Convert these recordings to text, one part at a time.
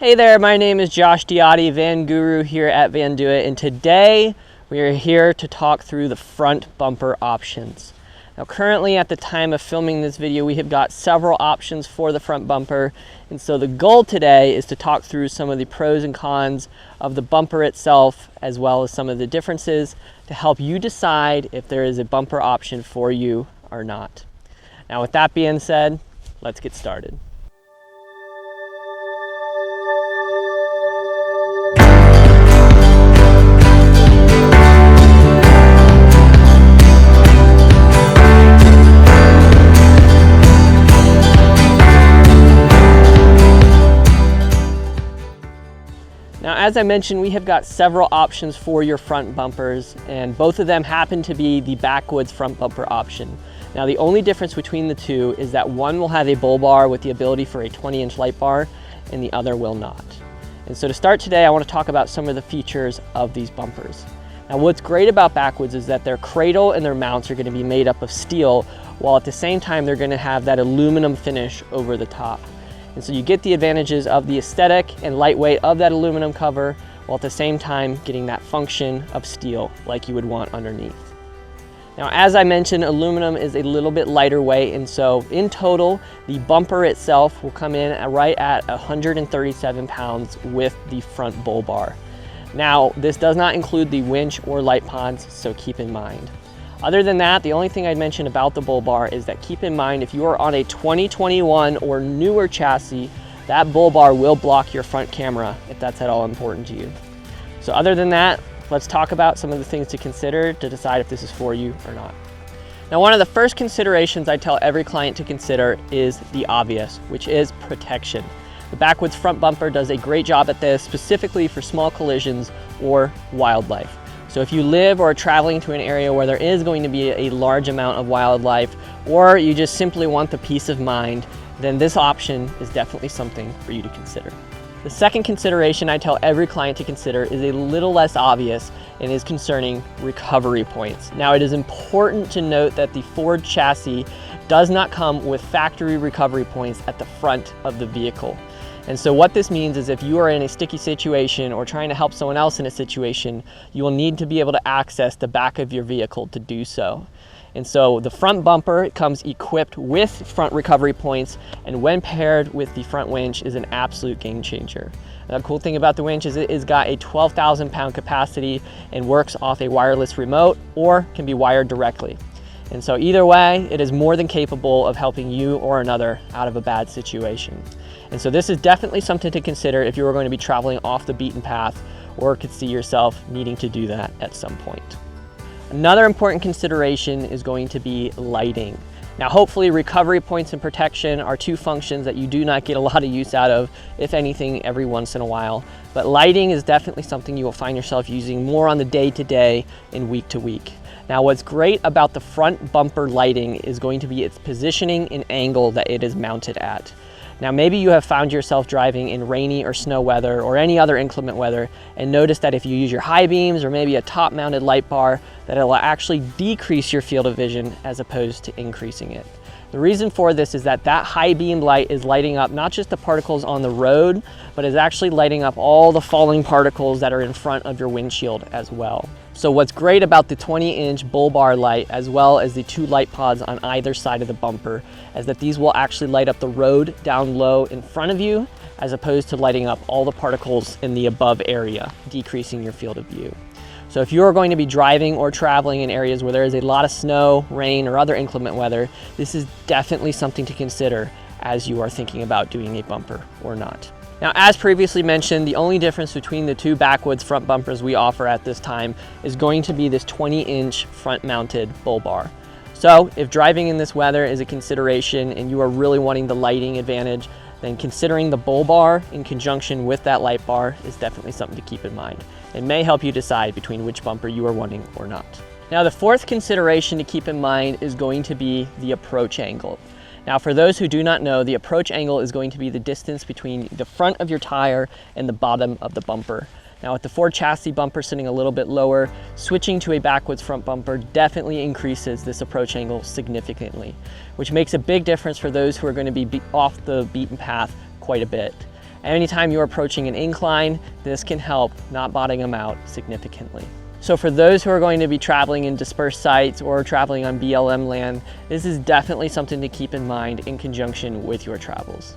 Hey there, my name is Josh Diotti, Van Guru here at Vandoit, and today we are here to talk through the front bumper options. Now currently at the time of filming this video, we have got several options for the front bumper, and so the goal today is to talk through some of the pros and cons of the bumper itself, as well as some of the differences to help you decide if there is a bumper option for you or not. Now with that being said, let's get started. Now, as I mentioned, we have got several options for your front bumpers, and both of them happen to be the Backwoods front bumper option. Now, the only difference between the two is that one will have a bull bar with the ability for a 20-inch light bar, and the other will not. And so to start today, I want to talk about some of the features of these bumpers. Now, what's great about Backwoods is that their cradle and their mounts are going to be made up of steel, while at the same time they're going to have that aluminum finish over the top. And so you get the advantages of the aesthetic and lightweight of that aluminum cover, while at the same time getting that function of steel like you would want underneath. Now, as I mentioned, aluminum is a little bit lighter weight, and so in total, the bumper itself will come in right at 137 pounds with the front bull bar. Now, this does not include the winch or light pods, so keep in mind. Other than that, the only thing I'd mention about the bull bar is that keep in mind if you are on a 2021 or newer chassis, that bull bar will block your front camera if that's at all important to you. So other than that, let's talk about some of the things to consider to decide if this is for you or not. Now, one of the first considerations I tell every client to consider is the obvious, which is protection. The Backwoods front bumper does a great job at this, specifically for small collisions or wildlife. So if you live or are traveling to an area where there is going to be a large amount of wildlife, or you just simply want the peace of mind, then this option is definitely something for you to consider. The second consideration I tell every client to consider is a little less obvious and is concerning recovery points. Now, it is important to note that the Ford chassis does not come with factory recovery points at the front of the vehicle. And so what this means is if you are in a sticky situation or trying to help someone else in a situation, you will need to be able to access the back of your vehicle to do so. And so the front bumper comes equipped with front recovery points, and when paired with the front winch is an absolute game changer. The cool thing about the winch is it has got a 12,000 pound capacity and works off a wireless remote or can be wired directly. And so either way, it is more than capable of helping you or another out of a bad situation. And so this is definitely something to consider if you are going to be traveling off the beaten path or could see yourself needing to do that at some point. Another important consideration is going to be lighting. Now, hopefully recovery points and protection are two functions that you do not get a lot of use out of, if anything, every once in a while. But lighting is definitely something you will find yourself using more on the day-to-day and week-to-week. Now, what's great about the front bumper lighting is going to be its positioning and angle that it is mounted at. Now, maybe you have found yourself driving in rainy or snow weather or any other inclement weather and notice that if you use your high beams or maybe a top mounted light bar, that it will actually decrease your field of vision as opposed to increasing it. The reason for this is that high beam light is lighting up not just the particles on the road, but is actually lighting up all the falling particles that are in front of your windshield as well. So what's great about the 20-inch bull bar light, as well as the two light pods on either side of the bumper, is that these will actually light up the road down low in front of you, as opposed to lighting up all the particles in the above area, decreasing your field of view. So if you're going to be driving or traveling in areas where there is a lot of snow, rain, or other inclement weather, this is definitely something to consider as you are thinking about doing a bumper or not. Now, as previously mentioned, the only difference between the two Backwoods front bumpers we offer at this time is going to be this 20-inch front-mounted bull bar. So if driving in this weather is a consideration and you are really wanting the lighting advantage, then considering the bull bar in conjunction with that light bar is definitely something to keep in mind. It may help you decide between which bumper you are wanting or not. Now, the fourth consideration to keep in mind is going to be the approach angle. Now, for those who do not know, the approach angle is going to be the distance between the front of your tire and the bottom of the bumper. Now, with the Ford chassis bumper sitting a little bit lower, switching to a Backwoods front bumper definitely increases this approach angle significantly, which makes a big difference for those who are going to be off the beaten path quite a bit. Anytime you're approaching an incline, this can help not bottoming them out significantly. So for those who are going to be traveling in dispersed sites or traveling on BLM land, this is definitely something to keep in mind in conjunction with your travels.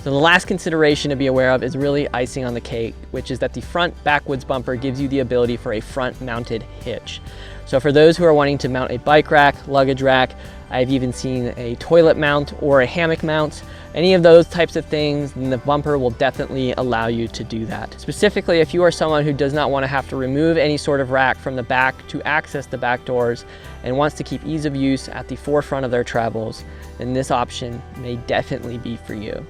So the last consideration to be aware of is really icing on the cake, which is that the front backwoods bumper gives you the ability for a front mounted hitch. So for those who are wanting to mount a bike rack, luggage rack, I've even seen a toilet mount or a hammock mount, any of those types of things, then the bumper will definitely allow you to do that. Specifically, if you are someone who does not want to have to remove any sort of rack from the back to access the back doors and wants to keep ease of use at the forefront of their travels, then this option may definitely be for you.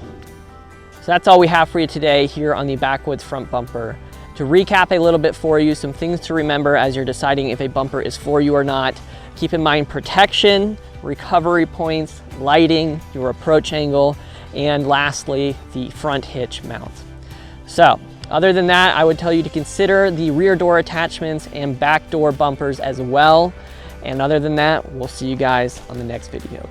So that's all we have for you today here on the Backwoods front bumper. To recap a little bit for you, some things to remember as you're deciding if a bumper is for you or not. Keep in mind protection, recovery points, lighting, your approach angle, and lastly, the front hitch mount. So, other than that, I would tell you to consider the rear door attachments and back door bumpers as well. And other than that, we'll see you guys on the next video.